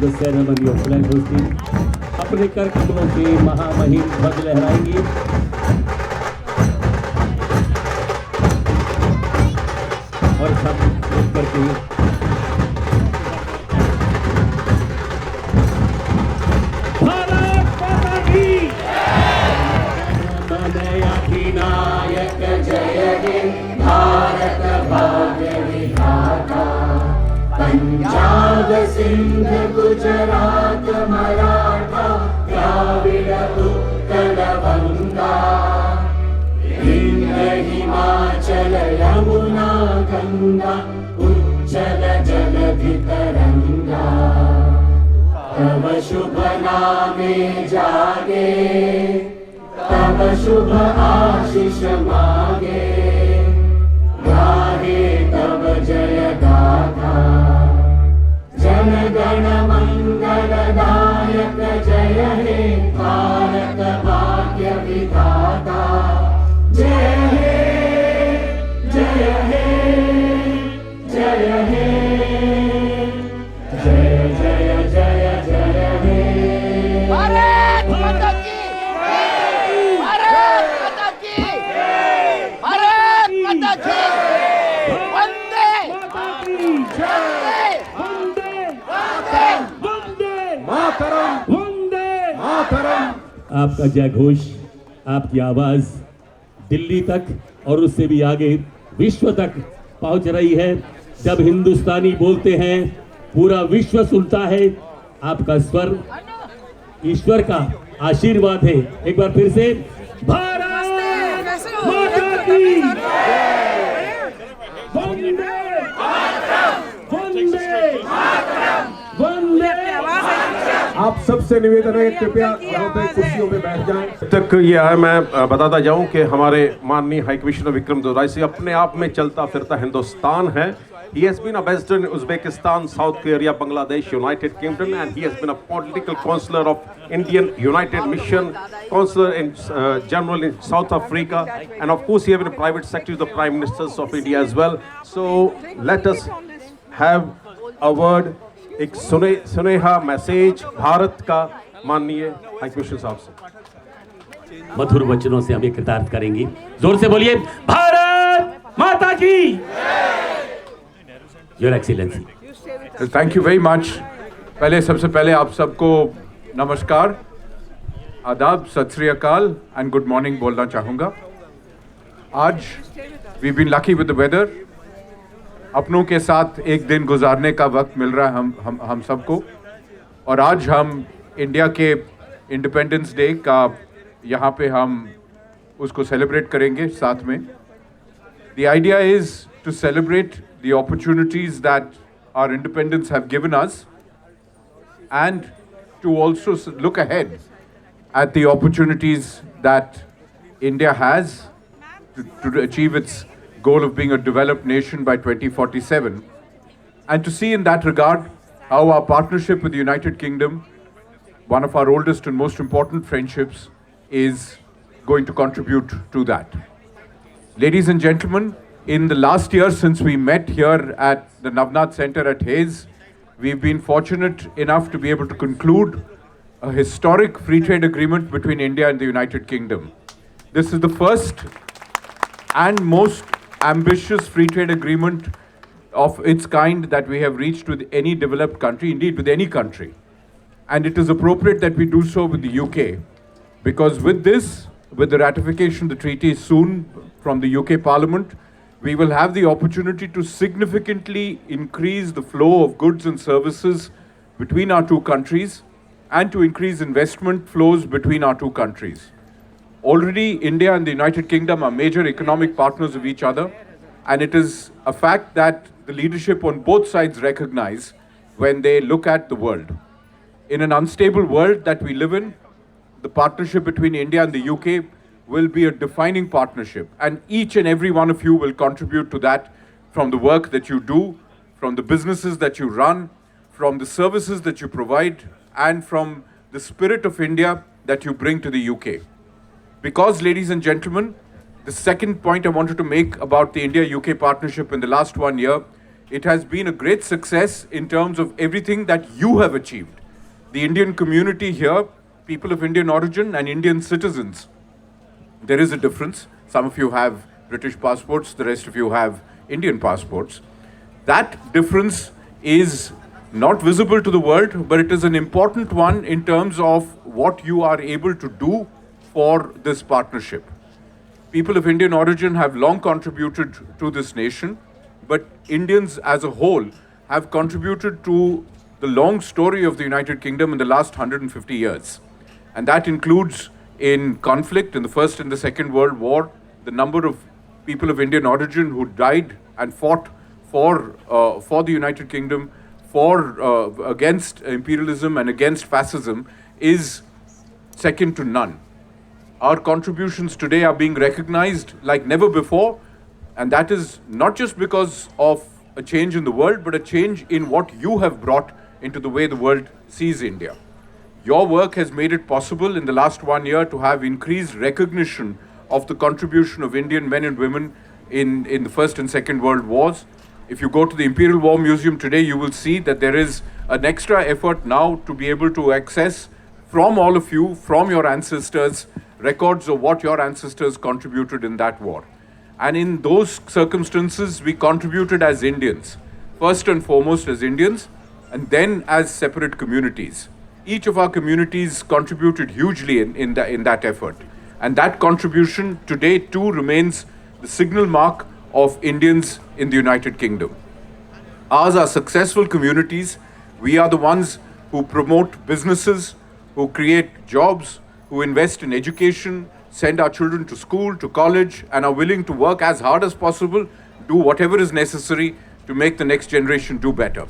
the ceremony of flag hosting. अपने कर कमलों से महामहिम ध्वज लहराएंगे। और सब मिलकर के भारत माता की अधिनायक जय हे भारत भाग्य विधाता पंजाब सिंध गुजरात मराठा द्राविड़ उत्कल बंगा विंध्य हिमाचल यमुना गंगा उज्जल जलधि तरंगा तव शुभ नामे जागे तब शुभ आशीष मागे गाहे तब जय गाथा जन गण मंगल दायक जय हे भारत भाग्य विधाता जय हे जय हे जय हे जय जय जय जय हे भारत माता की भारत माता की भारत माता की वंदे आपका जय घोष, आपकी आवाज दिल्ली तक और उससे भी आगे विश्व तक पहुंच रही है। जब हिंदुस्तानी बोलते हैं पूरा विश्व सुनता है। आपका स्वर ईश्वर का आशीर्वाद है। एक बार फिर से भारत माता की वंदे वंदे वंदे। आप सबसे निवेदन है कृपया वहाँ पे कुर्सियों पे बैठ जाएं। तक ये है, मैं बताता जाऊं कि हमारे माननीय हाई कमिश्नर विक्रम दोराई अपने आप में चलता फिरता हिंदुस्तान है। He has been ambassador in Uzbekistan, South Korea, Bangladesh, United Kingdom, and he has been a political counselor of Indian United Mission, counselor in general in South Africa, and of course he has been a private secretary of the Prime Ministers of India as well. So let us have a word, एक सुनेहा message Bharat का माननीय high commissioner साहब से। मधुर वचनों से हमें कृतार्थ करेंगे। जोर से बोलिए भारत माता की। Your excellency. Thank you very much. सबसे पहले आप सबको नमस्कार, आदाब, सत श्री अकाल एंड गुड मॉर्निंग बोलना चाहूँगा। आज we been lucky with the weather, अपनों के साथ एक दिन गुजारने का वक्त मिल रहा है हम सबको। और आज हम इंडिया के इंडिपेंडेंस डे का यहाँ पे हम उसको सेलिब्रेट करेंगे साथ में। The idea is to celebrate the opportunities that our independence have given us, and to also look ahead at the opportunities that India has to achieve its goal of being a developed nation by 2047, and to see in that regard how our partnership with the United Kingdom, one of our oldest and most important friendships, is going to contribute to that. Ladies and gentlemen, in the last year since we met here at the Navnath Center at Hayes, we've been fortunate enough to be able to conclude a historic free trade agreement between India and the United Kingdom. This is the first and most ambitious free trade agreement of its kind that we have reached with any developed country, indeed with any country. And it is appropriate that we do so with the UK, because with this, with the ratification of the treaty soon from the UK Parliament, we will have the opportunity to significantly increase the flow of goods and services between our two countries and to increase investment flows between our two countries. Already, India and the United Kingdom are major economic partners of each other, and it is a fact that the leadership on both sides recognize when they look at the world. In an unstable world that we live in, the partnership between India and the UK will be a defining partnership, and each and every one of you will contribute to that, from the work that you do, from the businesses that you run, from the services that you provide, and from the spirit of India that you bring to the UK. Because, ladies and gentlemen, the second point I wanted to make about the India-UK partnership in the last 1 year it has been a great success in terms of everything that you have achieved. The Indian community here, people of Indian origin and Indian citizens, there is a difference. Some of you have British passports, the rest of you have Indian passports. That difference is not visible to the world, but it is an important one in terms of what you are able to do for this partnership. People of Indian origin have long contributed to this nation, but Indians as a whole have contributed to the long story of the United Kingdom in the last 150 years. And that includes in conflict in the First and the Second World War, the number of people of Indian origin who died and fought for the United Kingdom, against imperialism and against fascism is second to none. Our contributions today are being recognized like never before, and that is not just because of a change in the world, but a change in what you have brought into the way the world sees India. Your work has made it possible in the last 1 year to have increased recognition of the contribution of Indian men and women in the First and Second World Wars. If you go to the Imperial War Museum today, you will see that there is an extra effort now to be able to access from all of you, from your ancestors, records of what your ancestors contributed in that war. And in those circumstances, we contributed as Indians, first and foremost as Indians, and then as separate communities. Each of our communities contributed hugely in that effort. And that contribution today too remains the signal mark of Indians in the United Kingdom. Ours are successful communities. We are the ones who promote businesses, who create jobs, who invest in education, send our children to school, to college, and are willing to work as hard as possible, do whatever is necessary to make the next generation do better.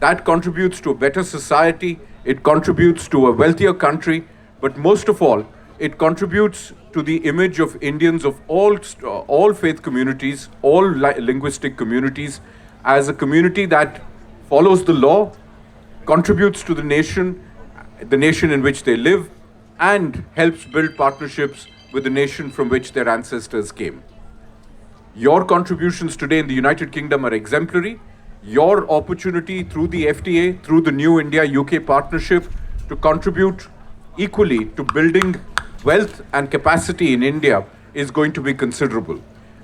That contributes to a better society, it contributes to a wealthier country, but most of all, it contributes to the image of Indians of all faith communities, all linguistic communities, as a community that follows the law, contributes to the nation in which they live, and helps build partnerships with the nation from which their ancestors came. Your contributions today in the United Kingdom are exemplary. Your opportunity through the FTA, through the New India-UK partnership, to contribute equally to building wealth and capacity in India is going to be considerable.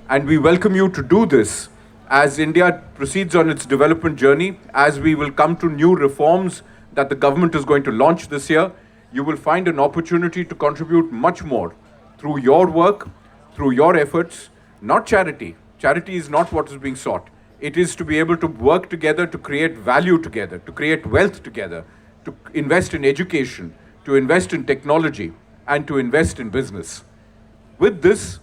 And we welcome you to do this as India proceeds on its development journey, as we will come to new reforms that the government is going to launch this year. You will find an opportunity to contribute much more through your work, through your efforts, not charity. Charity is not what is being sought. It is to be able to work together, to create value together, to create wealth together, to invest in education, to invest in technology, and to invest in business. With this,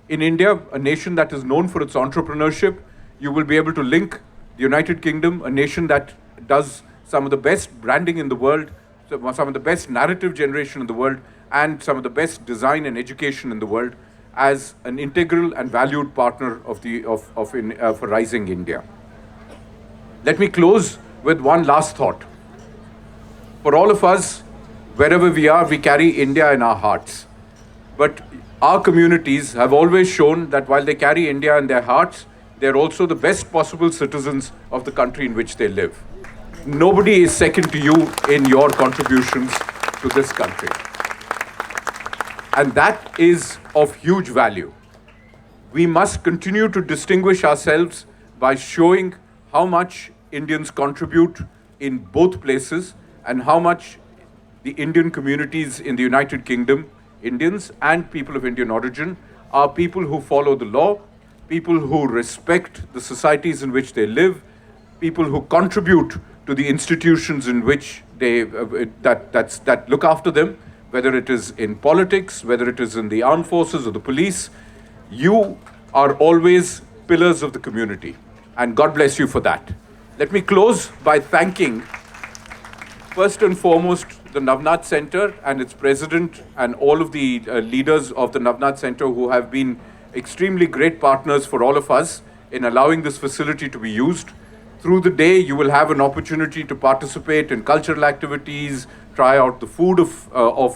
in India, a nation that is known for its entrepreneurship, you will be able to link the United Kingdom, a nation that does some of the best branding in the world, some of the best narrative generation in the world, and some of the best design and education in the world, as an integral and valued partner for Rising India. Let me close with one last thought. For all of us, wherever we are, we carry India in our hearts. But our communities have always shown that while they carry India in their hearts, they're also the best possible citizens of the country in which they live. Nobody is second to you in your contributions to this country. And that is of huge value. We must continue to distinguish ourselves by showing how much Indians contribute in both places and how much the Indian communities in the United Kingdom, Indians and people of Indian origin, are people who follow the law, people who respect the societies in which they live, people who contribute to the institutions in which they that look after them, whether it is in politics, whether it is in the armed forces or the police. You are always pillars of the community, and God bless you for that. Let me close by thanking, first and foremost, the Navnath Center and its president and all of the leaders of the Navnath Center who have been extremely great partners for all of us in allowing this facility to be used. Through the day, you will have an opportunity to participate in cultural activities, try out the food of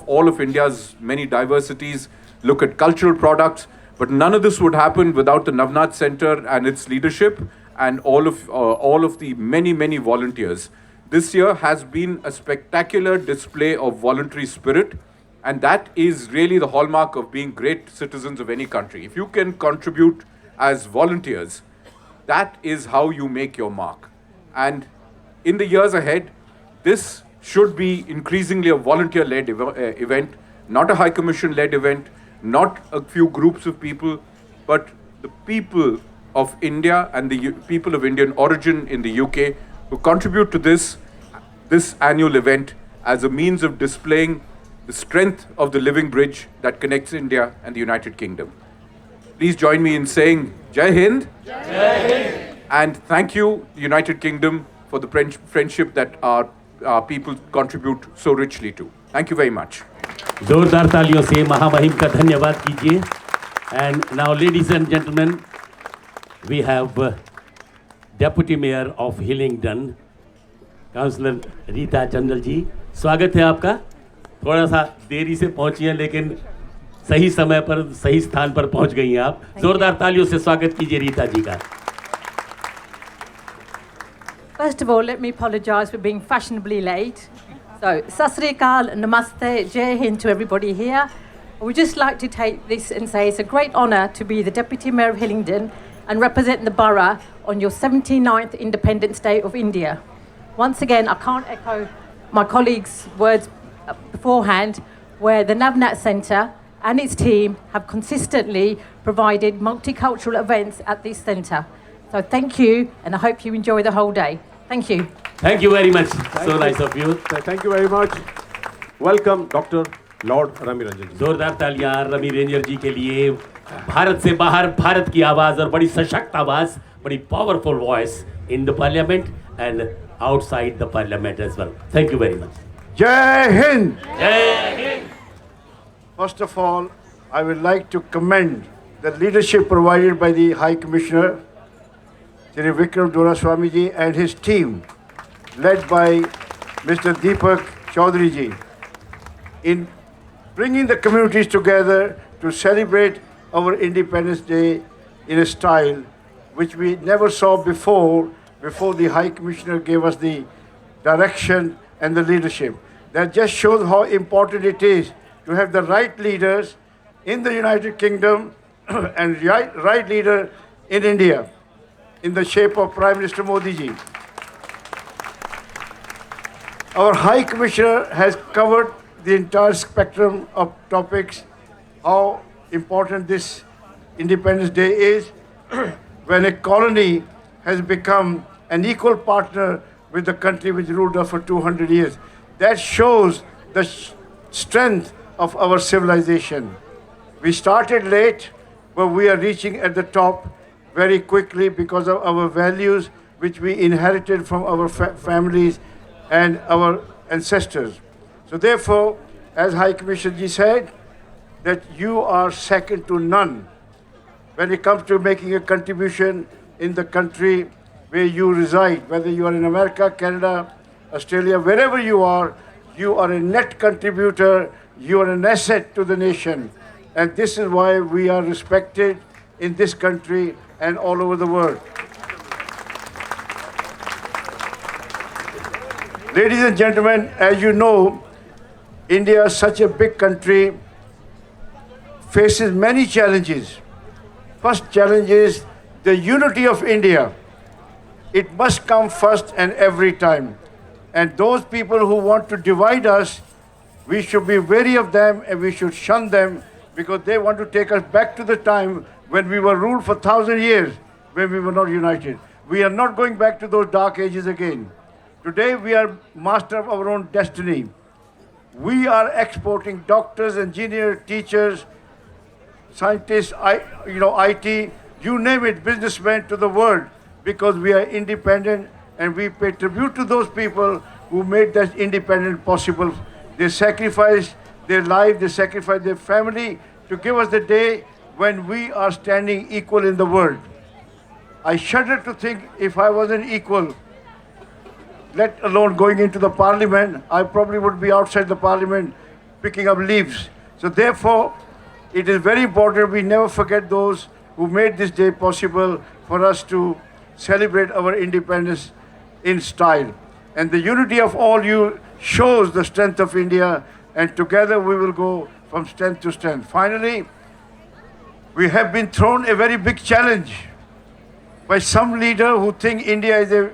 all of India's many diversities, look at cultural products. But none of this would happen without the Navnath Center and its leadership and all of the many volunteers. This year has been a spectacular display of voluntary spirit, and that is really the hallmark of being great citizens of any country. If you can contribute as volunteers, that is how you make your mark. And in the years ahead, this should be increasingly a volunteer-led event, not a High Commission-led event, not a few groups of people, but the people of India and the people of Indian origin in the UK who contribute to this annual event as a means of displaying the strength of the living bridge that connects India and the United Kingdom. Please join me in saying Jai Hind. Jai Hind. And thank you, United Kingdom, for the friendship that our people contribute so richly to. Thank you very much. जोरदार तालियों से महामहिम का धन्यवाद कीजिए. And now, ladies and gentlemen, we have Deputy Mayor of Hillingdon, Councillor Rita चंदल जी. स्वागत है आपका. थोड़ा सा देरी से पहुंची हैं, लेकिन सही समय पर सही स्थान पर पहुंच गई हैं आप. जोरदार तालियों से स्वागत कीजिए रीता जी का. First of all, let me apologise for being fashionably late. So, Sat Sri Akal, Namaste, Jai Hind to everybody here. I would just like to take this and say it's a great honour to be the Deputy Mayor of Hillingdon and represent the borough on your 79th Independence Day of India. Once again, I can't echo my colleagues' words beforehand, where the Navnat Centre and its team have consistently provided multicultural events at this centre. So thank you, and I hope you enjoy the whole day. Thank you. Thank you very much. So nice of you. Thank you very much. Welcome, Dr. Lord Rami Ranjan ji. जोरदार तालियां Ravi ranger जी के लिए. भारत से बाहर भारत की आवाज और बड़ी सशक्त आवाज, बड़ी powerful voice in the parliament and outside the parliament as well. Thank you very much. Jai Hind! Jai Hind. First of all, I would like to commend the leadership provided by the High Commissioner, Shri Vikram Doraiswamy ji, and his team, led by Mr. Deepak Chaudhary ji, in bringing the communities together to celebrate our Independence Day in a style which we never saw before the High Commissioner gave us the direction and the leadership. That just shows how important it is to have the right leaders in the United Kingdom and right leader in India, in the shape of Prime Minister Modi ji. Our High Commissioner has covered the entire spectrum of topics, how important this Independence Day is when a colony has become an equal partner with the country which ruled us for 200 years. That shows the strength of our civilization. We started late, but we are reaching at the top very quickly because of our values which we inherited from our families and our ancestors. So therefore, as High Commissioner ji said, that you are second to none when it comes to making a contribution in the country where you reside, whether you are in America, Canada, Australia, wherever you are a net contributor, you are an asset to the nation. And this is why we are respected in this country and all over the world. Ladies and gentlemen, as you know, India, such a big country, faces many challenges. First challenge is the unity of India. It must come first and every time. And those people who want to divide us, we should be wary of them and we should shun them, because they want to take us back to the time when we were ruled for 1,000 years, when we were not united. We are not going back to those dark ages again. Today we are master of our own destiny. We are exporting doctors, engineers, teachers, scientists, IT, you name it, businessmen to the world, because we are independent and we pay tribute to those people who made that independence possible. They sacrificed their life, they sacrificed their family to give us the day when we are standing equal in the world. I shudder to think if I wasn't equal, let alone going into the parliament, I probably would be outside the parliament picking up leaves. So therefore, it is very important we never forget those who made this day possible for us to celebrate our independence in style. And the unity of all you shows the strength of India, and together we will go from strength to strength. Finally, we have been thrown a very big challenge by some leader who think India is a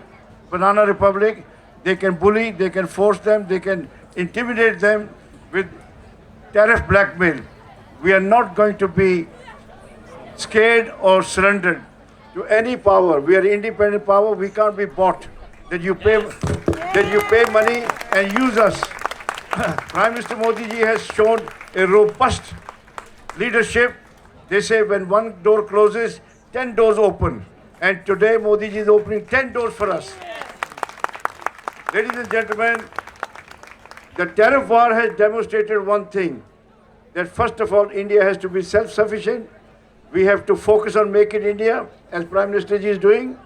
banana republic. They can bully, they can force them, they can intimidate them with tariff blackmail. We are not going to be scared or surrendered to any power. We are independent power. We can't be bought. That you pay money and use us. Prime Minister Modi ji has shown a robust leadership. They say when one door closes, 10 doors open. And today Modi ji is opening 10 doors for us. Ladies and gentlemen, the tariff war has demonstrated one thing, that first of all, India has to be self-sufficient. We have to focus on Make in India, as Prime Minister ji is doing.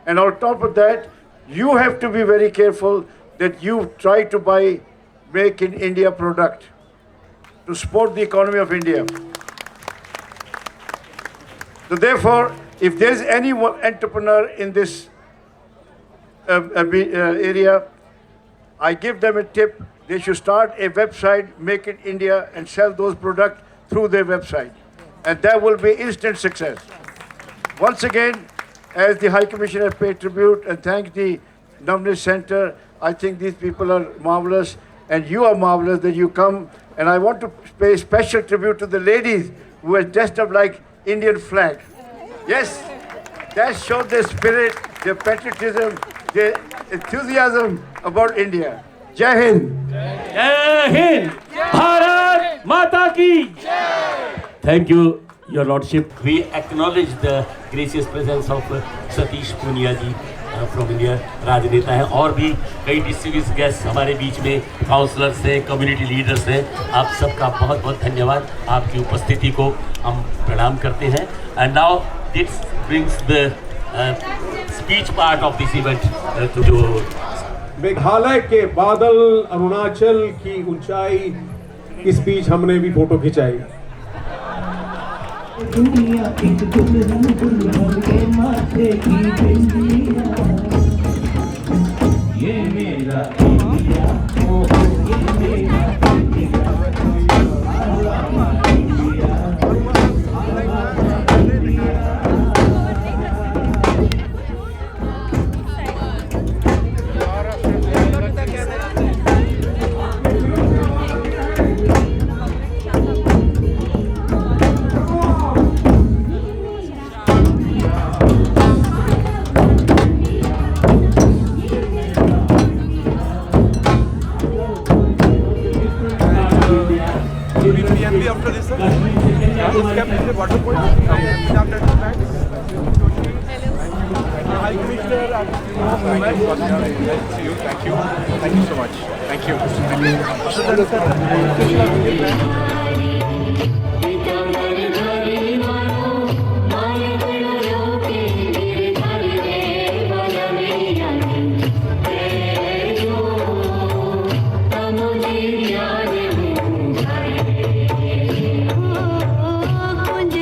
And on top of that, you have to be very careful that you try to buy Make in India product to support the economy of India. So therefore, if there's any entrepreneur in this area, I give them a tip. They should start a website, Make in India, and sell those products through their website. And that will be instant success. Once again, as the High Commissioner paid tribute and thank the Navneet Center, I think these people are marvelous, and you are marvelous that you come. And I want to pay special tribute to the ladies who are dressed up like Indian flag. Yes, that showed their spirit, their patriotism, their enthusiasm about India. Jai Hind. जय हिंद, भारत माता की. Thank you, Your Lordship. We acknowledge the gracious presence of Satish Punia ji from India. राजनेता हैं और भी कई distinguished guest हमारे बीच में, काउंसलर्स हैं, कम्युनिटी लीडर्स हैं. आप सबका बहुत बहुत धन्यवाद. आपकी उपस्थिति को हम प्रणाम करते हैं. And now this brings the speech part of this event to Meghalaya के बादल, अरुणाचल की ऊंचाई, इस बीच हमने भी फोटो खिंचाई. दुनिया एक दुल्हन दुल्हन के माथे की बिंदिया, ये मेरा इंडिया, ओहो ये मेरा इंडिया, आवा India, Thank you so much. Thank you.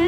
जो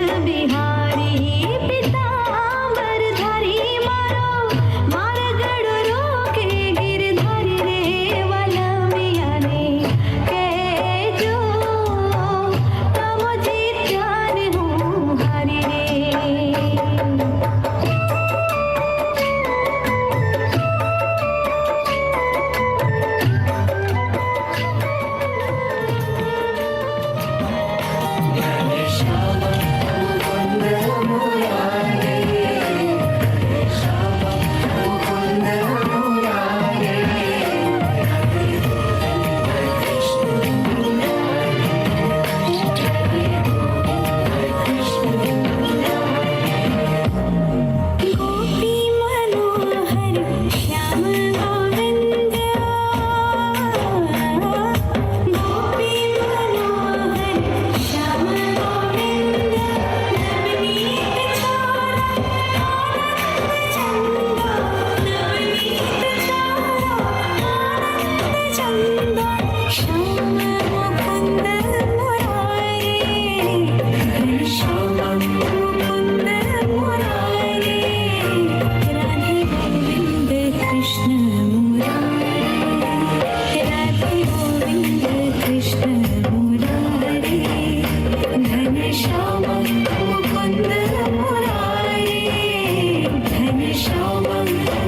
Shyam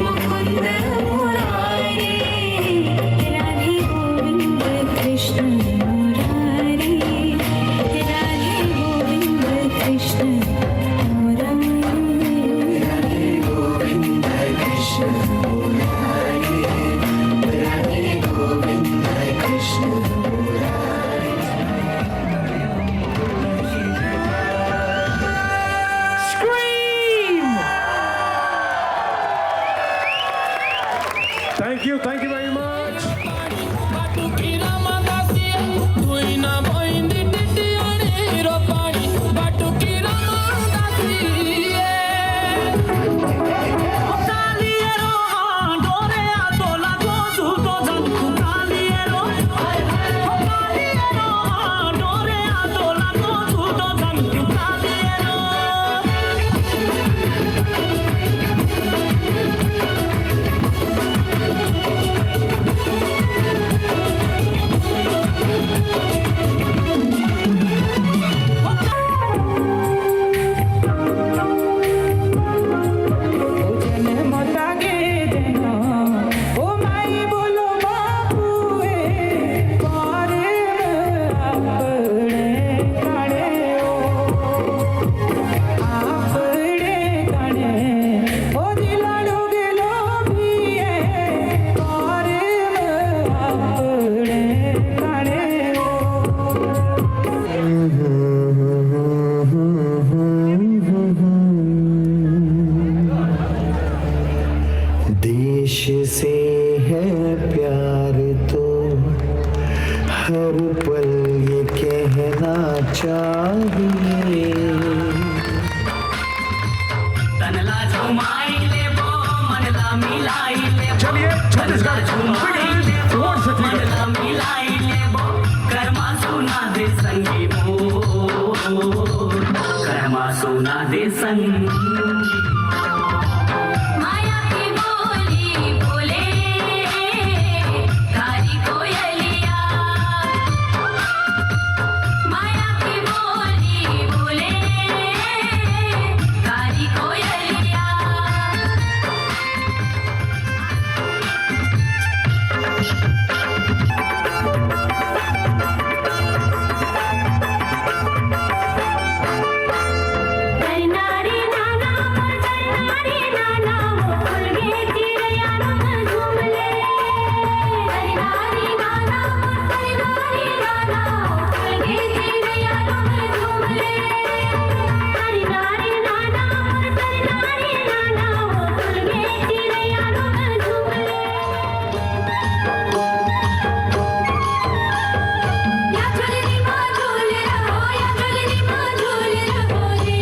Mukund Murari Radhe Govind Krishna Murari Radhe Govind Krishna Murari Radhe Govind Krishna Murari Radhe Govind Krishna Thank you very much. देश से है प्यार तो हर पल ये कहना चाहिए चलिए सुना दे संग माया की बोली बोले कारी कोयलिया माया की बोली बोले कारी कोयलिया नारी नाना नारी नाना फूल गे चिड़िया रंग झूमले नारी नाना नारी नाना फूल गे चिड़िया रंग झूमले नारी नाना नारी नाना फूल गे चिड़िया रंग झूमले या झूलनी माँ झूल रहो या झूलनी माँ झूल रहो रे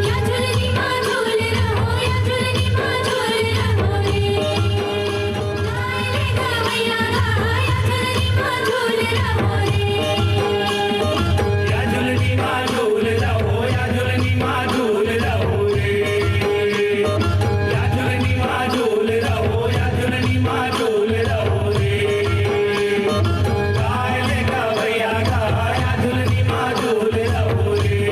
या झूलनी माँ झूल रहो या झूलनी माँ झूल रहो रे गाए गवैया गा या झूलनी माँ झूल रहो रे या झुलनी माँ झूल रहो या झुलनी माँ झूल रहो रे या झुलनी माँ झूल रहो या झुलनी माँ झूल रहो रे गाए ले गवैया गा या झुलनी माँ झूल रहो रे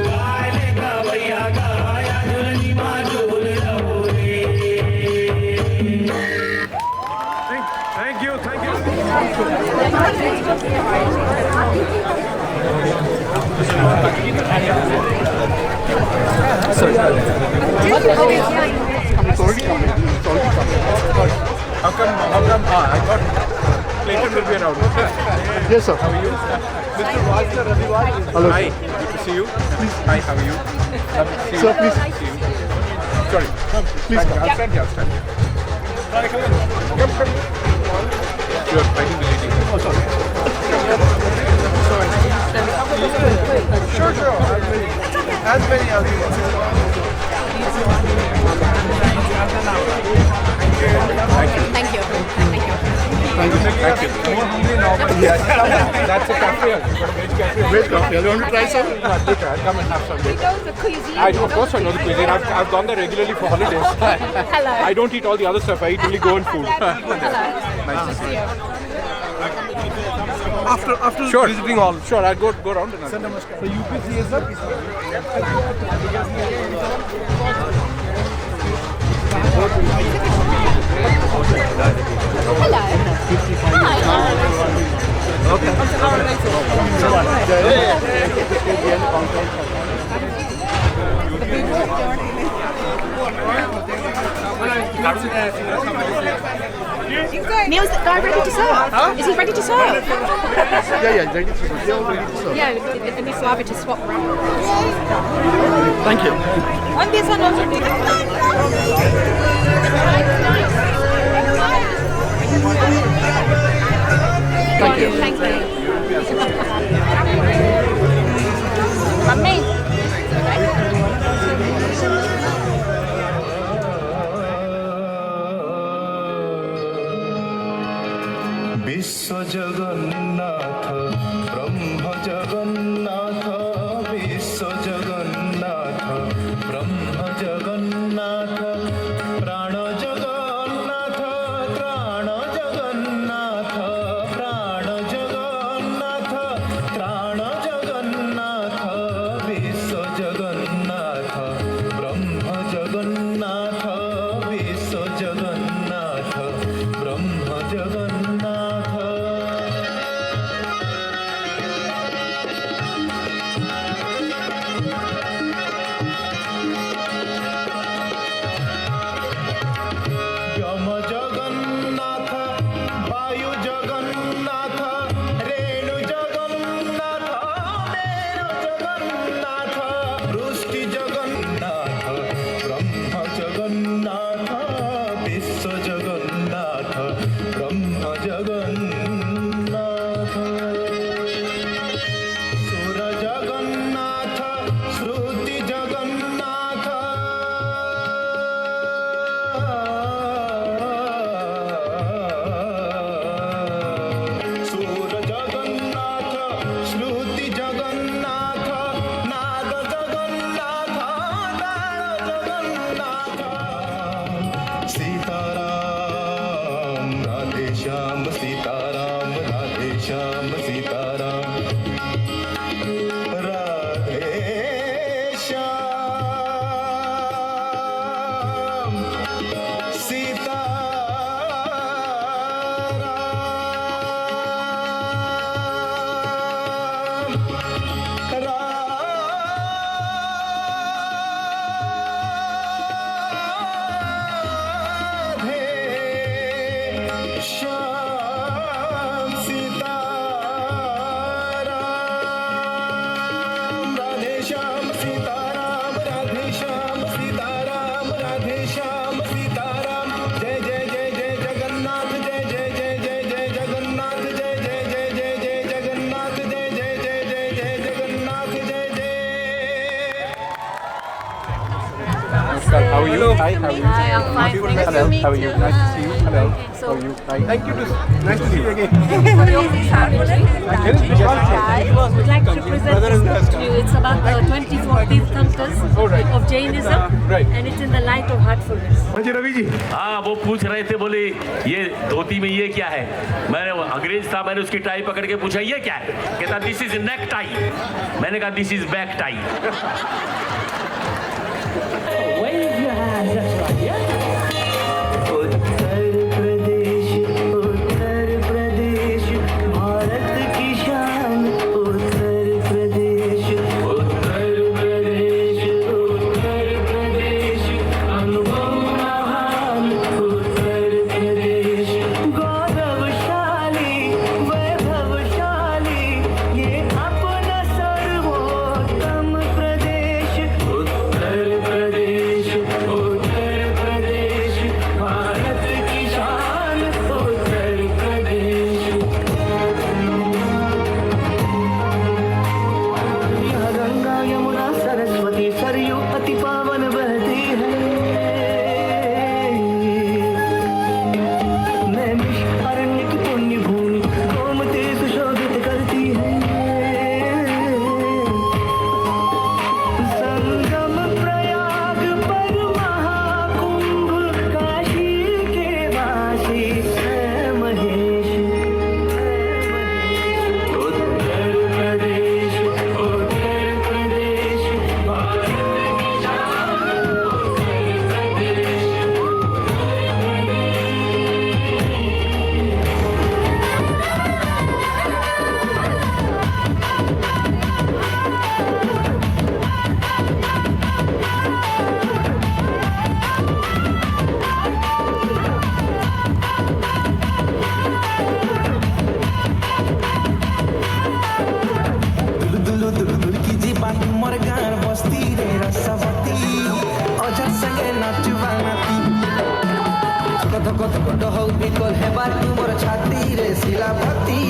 गाए ले गवैया गा या झुलनी माँ झूल रहो रे Thank you. How come? I thought Clayton will be around. Yes, sir. How are you? Mr. Walter Raviwal. Hello. Hi, good to see you. Hi, how are you? Lovely to see Sir, you. please. See you. Sorry. Please come. I'll stand here. I'll stand here. Come. Sure, I think the lady. Oh, sorry. Sure. As many as you want. Thank you. Thank you. Thank you. More hungry now, but yes. That's a cafe. You've got a great cafe. Great coffee. You want to try some? Later, I'll come and have some later. The cuisine. Of course I know the cuisine. I've gone there regularly for holidays. Hello. I don't eat all the other stuff. I eat only Goan food. Hello. Nice to see you. After Sure. visiting all. Sure, I'll go around and I'll... So UPC is up. Neil, is the guy ready to serve? Is he ready to serve? Yeah, ready to serve. Yeah, it needs to have it to swap around. Thank you. On this one also. Thank you. Thanks, mate. Amazing. বিশ্ব জগন্নাথ ব্রহ্ম জগন্নাথ বিশ্ব জগন্নাথ ব্রহ্ম জগন্নাথ প্রাণ জগন্নাথ ত্রাণ জগন্নাথ প্রাণ জগন্নাথ ত্রাণ জগন্নাথ বিশ্ব জগন্নাথ ব্রহ্ম জগন্নাথ বিশ্ব জগন্নাথ ব্রহ্ম জগন্নাথ যম জগন্নাথ বায়ু জগন্নাথ রেণু জগন্নাথ মেরু জগন্নাথ বৃষ্টি জগন্নাথ ব্রহ্ম জগন্নাথ বিশ্ব জগন্নাথ ব্রহ্ম জগন্নাথ সুর জগন্নাথ শ্রুতি জগন্নাথ সুর জগন্নাথ শ্রুতি জগন্নাথ নাদ জগন্নাথ তাল জগন্নাথ सीताराम राधे श्याम सीताराम राधे श्याम सीताराम राधे श्याम सीताराम राधे श्याम सीताराम राधे श्याम सीताराम राधे श्याम सीताराम राधे श्याम सीताराम जय जय जय जय जगन्नाथ जय जय जय जय जय जगन्नाथ जय जय जय जय जय जगन्नाथ जय जय जय जय जय जगन्नाथ जय जय How are you? Hi, how are you? Hi, I'm fine. Thanks Hello, for meeting. how are you? Nice to see you. Hello, So, how are you? Hi. Thank you. Nice to see you again. We'd like to present this book to you. It's about the 24 Tirthankars of Jainism, and it's in the light of heartfulness. हाँ जी रवि जी हाँ, वो पूछ रहे थे, बोले ये धोती में ये क्या है। मैंने वो अंग्रेज था, मैंने उसकी टाई पकड़ के पूछा ये क्या है, कहता दिस इज नेक टाई। मैंने कहा this is back tie. Uttar Pradesh Bharat की शान उत्तर प्रदेश अनुभव महान उत्तर प्रदेश गौरवशाली वैभवशाली ये अपना सर्वोत्तम प्रदेश उत्तर प्रदेश भारत की शान उत्तर प्रदेश यहाँ गंगा यमुना सरस्वती सरयू अति पावन बहती है नैमिष अरण्य की पुण्य भूमि गोमती सुशोभित करती है संगम प्रयाग पर महाकुंभ काशी के वासी है महेश उत्तर प्रदेश भारत की शान उत्तर कत कट हौ बिकल हेबा तुमर छाती रे शिलापति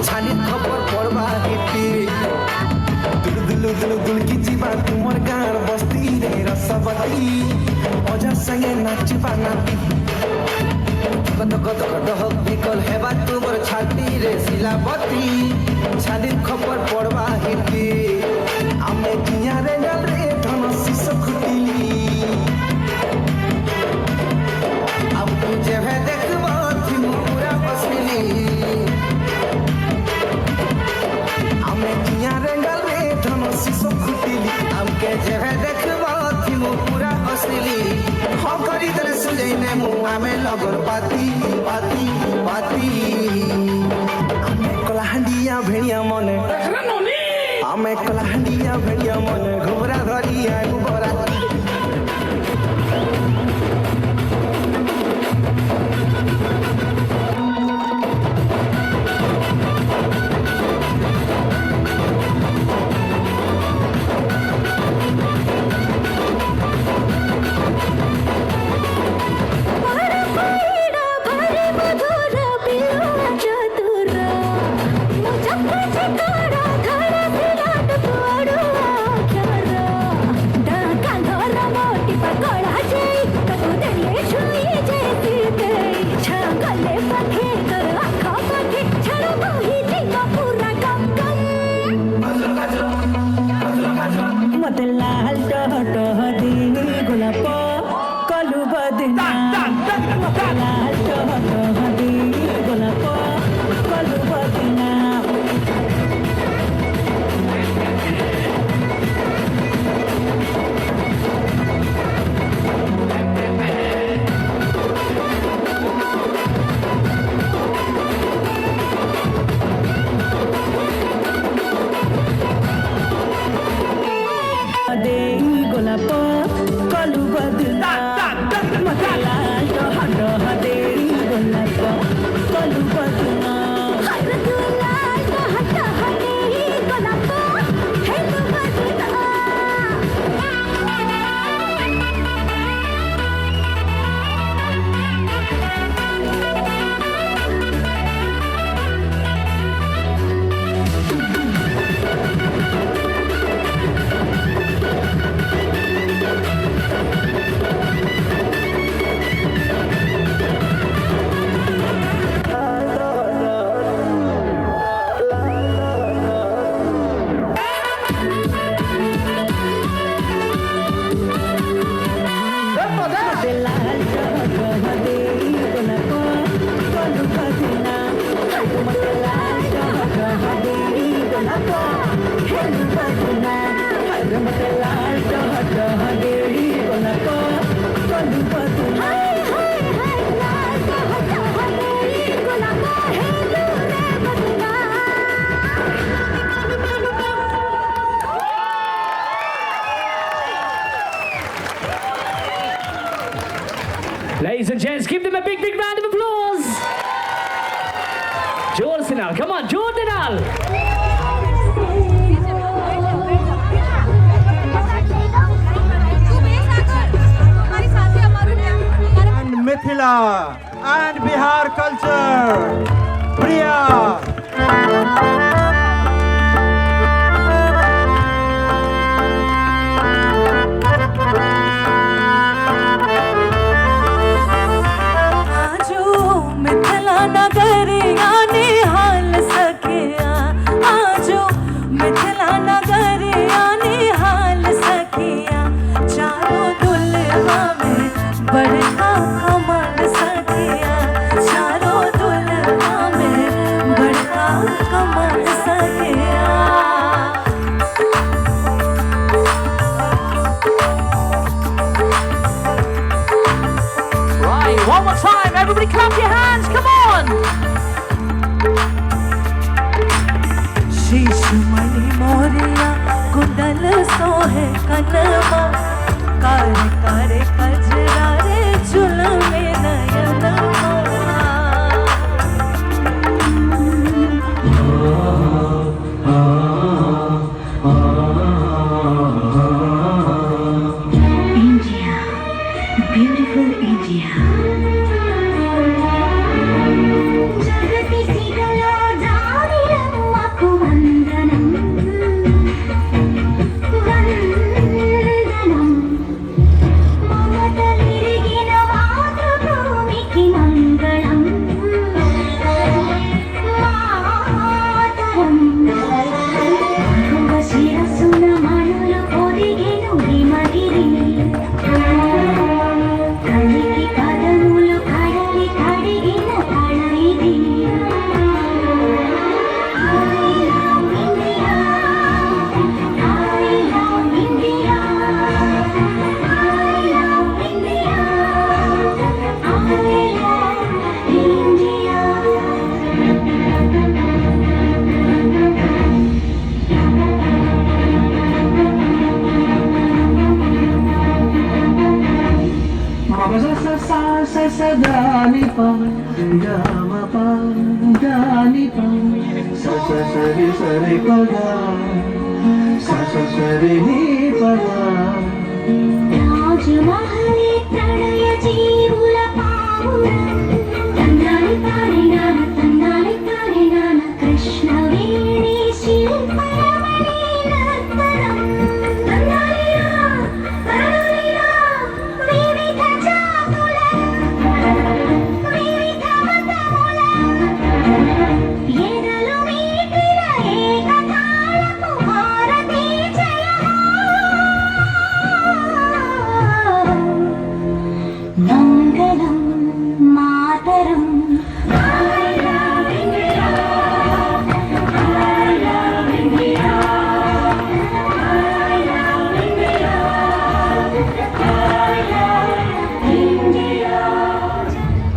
छानी खबर पड़बा हिटी दुलु दुलु दुलु की जीवा तुमर गार बस्ती रे रसवती मजा संगे नाचबा नाती कत कत कट हौ बिकल हेबा तुमर छाती रे शिलापति छानी खबर पड़बा हिटी आमे जिया रे गले धन शिश खुटिली अब तुझे है देखबो थिम पूरा बसली आमे जिया रे गले धन शिश खुटिली हमके जे है देखबो थिम पूरा असली हो करी दरे सुजैने मु आमे लगन पाती पाती पाती आमे कलाहंडिया भेड़िया मने आमे कलाहंडिया भेड़िया मने घुमरा धरिया गुबरा Ladies and gents, give them a big, big round of applause. Joel Sinal, come on, Joel Sinal. And Mithila and Bihar culture, Priya. One more time, everybody clap your hands, come on! शीश मणि मोरिया कुंडल सोहे कनमा कारे कारे कजरा रे झुलमे नयन India, beautiful India. सा सा सा गा नि पा गा म पा गा नि पा सा सा सा रे सा रे प गा सा सा सा रे नि प गा రాజమహలే ప్రణయ జీవుల పావుల తండాలి తారి నాన కృష్ణ వేణి శిల్పరమణి నర్తనం తండాలిరా వివిధ జాతుల వివిధ మతముల ఎదలు మీటిన ఏకతాళపు భారతీ జయ మంగళం మాతరం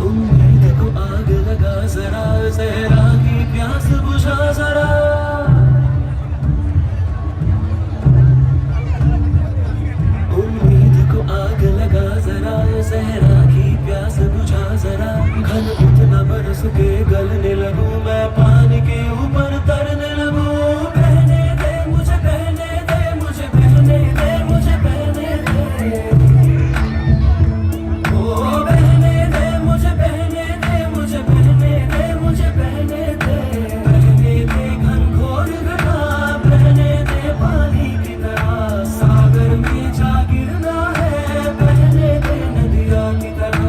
उम्मीद को आग लगा जरा जहरा की प्यास बुझा जरा उम्मीद को आग लगा जरा जहरा की प्यास बुझा जरा घन उतना बरस के गलने लगूं मैं पानी के ऊपर तरने लगूं बहने दे मुझे बहने दे मुझे बहने दे मुझे बहने दे ओ बहने दे मुझे बहने दे मुझे बहने दे मुझे बहने दे घनघोर घटा बहने दे पानी की तरह सागर में जा गिरना है बहने दे नदिया की तरह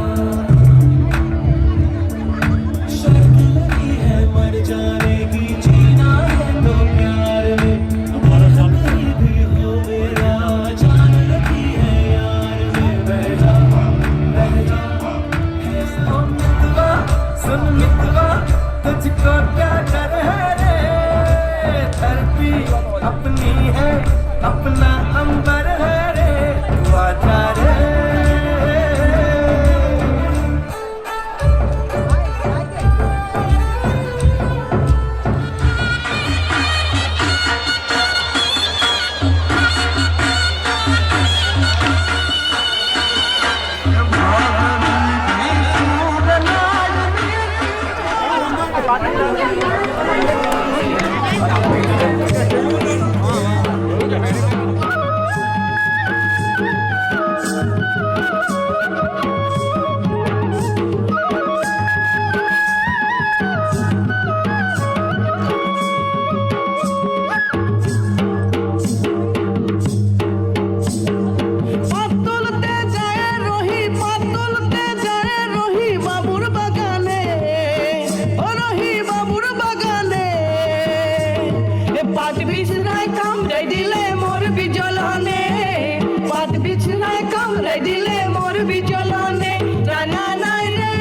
शर्त लगी है मर जाने की जीना है तो प्यार में कहीं भी हो मेरा जान लगी है यार में बह जा सुन मितवा तुझको क्या डर है रे धरती अपनी है अपना अंबर है रे तू आजा रे পাতুলতে যায় রহি বাবুর বাগানে ও রহি বাবুর বাগানে এ পাট বিছনায় কামড়ে দিলে মোর বিজলনে পাট বিছনায় কামড়ে দিলে মোর বিজলনে রানা নাই রে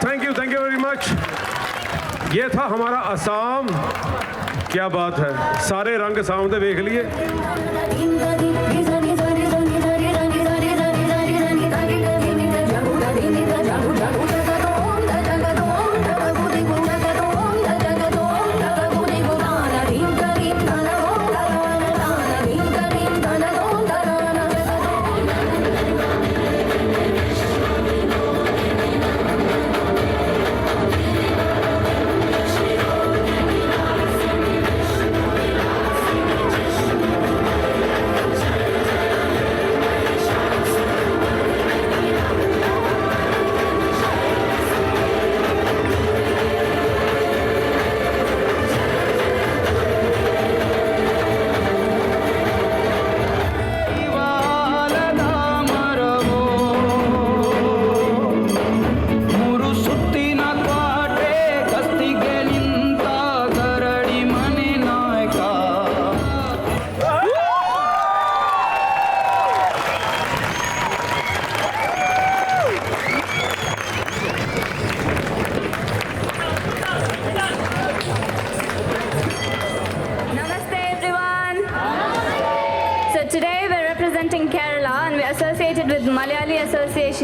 थैंक यू वेरी मच। ये था हमारा असम। क्या बात है, सारे रंग सामने देख लिए।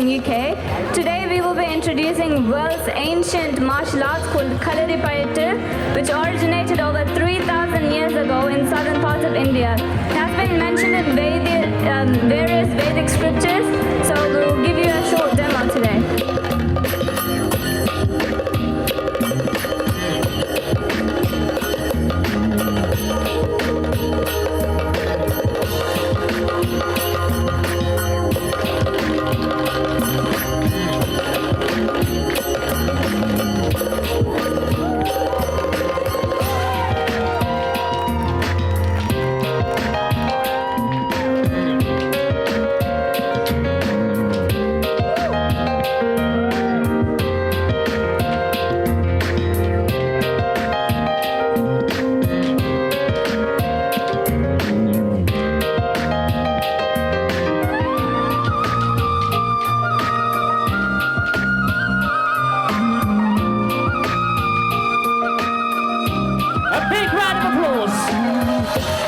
UK. Today we will be introducing world's ancient martial arts called Kalaripayattu, which originated over 3,000 years ago in southern parts of India. It has been mentioned in various Vedic scriptures, so we'll give you a short demo today. A big round of applause.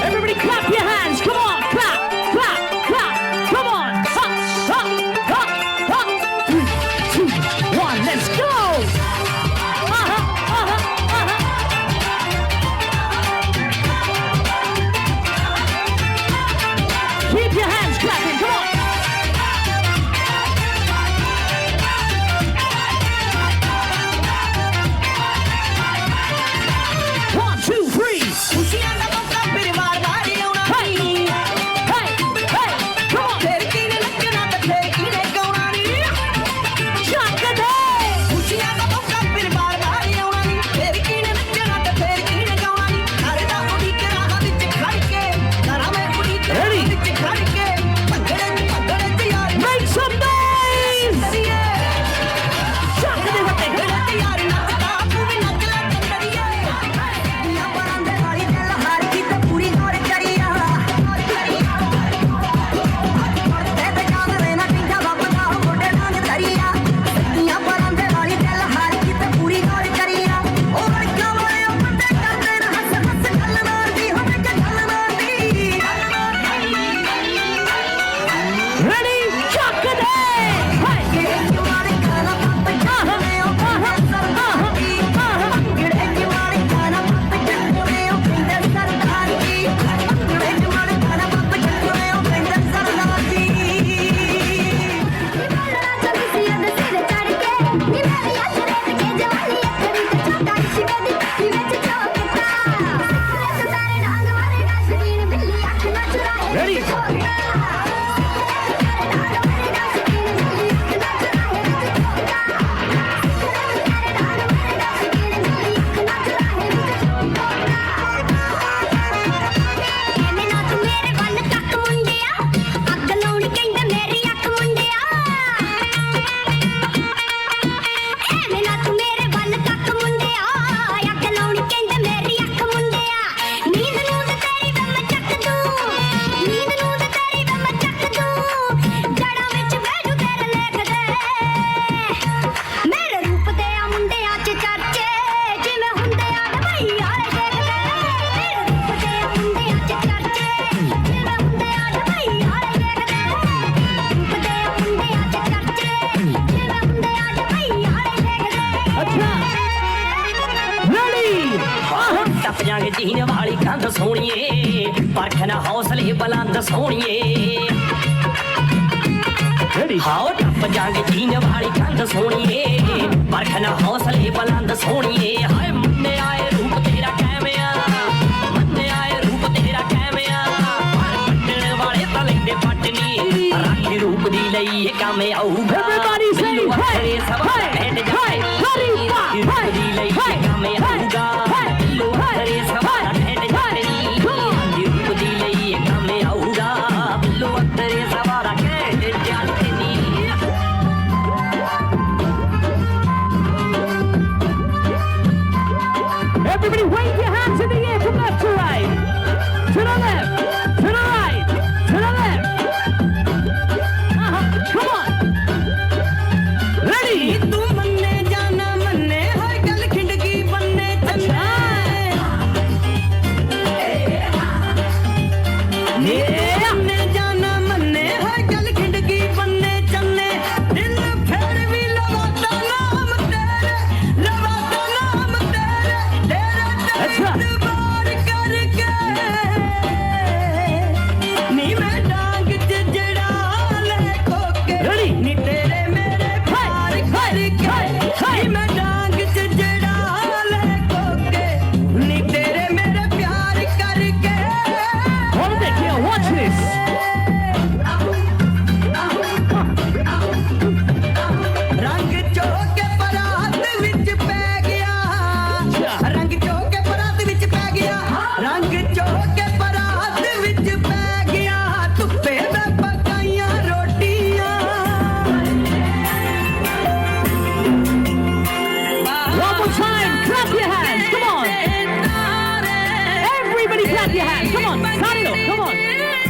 Everybody clap your hands. Come on, clap, clap, clap. Come on. Up, up, up, up. 3, 2, 1, let's go. Keep your hands clapping, come on! 1, 2, 3. खुशियां का मौका फिर बार-बार आउणा नी Hey, hey, come on! फिर किने नचना ते फिर किने गाउणा नी Chuck a day! खुशियां का मौका फिर बार-बार आउणा नी फिर किने नचना ते फिर किने गाउणा नी घर दा उड़ी के राह विच खड़ के घरां में उड़ी के राह विच खड़ के भंगड़े यार Make some noise! करिए Chuck a day, what the hell? भंगड़े यार नचदा तू भी नच ले कंदरिए दुनिया परांदे वाली दिल हार की ते पूरी दौड़ करिया ते जान रहना टिंगा बाबा मोटे नांग धरिया दुनिया परांदे वाली दिल हार की ते पूरी दौड़ करिया ओ लड़का वाले अपने करते ना हंस हंस गल मारदी होवे के गल मारदी Ready? Chuck a day! Hey! गिड़े मारे खाना पप चखने ओ सरदार की गिड़े मारे खाना पप चखने ओ सरदार की गिड़े मारे खाना पप चखने ओ सरदार की चली सी अद सिर चढ़ के नी मेरी अचरे के जवानी अखड़ी ते छोटा शिवेदी नी विच चौकता सारे डांग वाले नाशकीन बिल्ली अख न चुराए Ready? ਮੇਰੇ ਰੂਪ ਦੇ ਆ ਮੁੰਡਿਆਂ ਚ ਚਰਚੇ ਜਿਵੇਂ ਹੁੰਦੇ ਆ ਡਬਈ ਵਾਲੇ ਦੇਖਦੇ ਮੇਰੇ ਰੂਪ ਦੇ ਆ ਮੁੰਡਿਆਂ ਚ ਚਰਚੇ ਜਿਵੇਂ ਹੁੰਦੇ ਆ ਡਬਈ ਵਾਲੇ ਦੇਖਦੇ ਰੂਪ ਦੇ ਆ ਮੁੰਡਿਆਂ ਚ ਚਰਚੇ ਜਿਵੇਂ ਹੁੰਦੇ ਆ ਡਬਈ ਵਾਲੇ ਦੇਖਦੇ ਅੱਛਾ Ready? ਟੱਪ ਜਾਗੇ ਜੀਨ ਵਾਲੀ ਕੰਧ ਸੋਹਣੀਏ ਪਰਖਣਾ ਹੌਸਲੇ ਬੁਲੰਦ ਸੋਹਣੀਏ Ready? ਹਾਓ ਟੱਪ ਜਾਗੇ ਜੀਨ ਵਾਲੀ ਕੰਧ ਸੋਹਣੀਏ ਪਰਖਣਾ ਹੌਸਲੇ ਬੁਲੰਦ ਸੋਹਣੀਏ ਹਾਏ ਮੰਨੇ ਆਏ ਰੂਪ ਤੇਰਾ ਕਿਵੇਂ ਆ ਮੰਨੇ ਆਏ ਰੂਪ ਤੇਰਾ ਕਿਵੇਂ ਆ ਪਰ ਪੱਟਣ ਵਾਲੇ ਤਾਂ ਲੈਂਦੇ ਪੱਟਨੀ ਰਾਖੀ ਰੂਪ ਦੀ ਲਈ ਇਹ ਕੰਮ ਆਊਗਾ Everybody say, ਮੈਨੂੰ hey, ਅੱਖਰੇ ਸਵਾ hey, ਭੇਟ hey, ਜਾਏ Ready? ਰਾਖੀ ਰੂਪ ਦੀ ਲਈ ਇਹ ਕੰਮ ਆਊਗਾ ਮੈਨੂੰ ਅੱਖਰੇ ਸਵਾ ਭੇਟ ਜਾਏ ਰਾਖੀ ਰੂਪ ਦੀ ਲਈ ਇਹ ਕੰਮ ਆਊਗਾ ਮੈਨੂੰ ਅੱਖਰੇ ਸਵਾ ਭੇਟ ਜਾਏ Everybody wave your hands in the air from left to right. To the left, to the right, to the left. Come on. clap your hands. Come on, Sarilo, come on.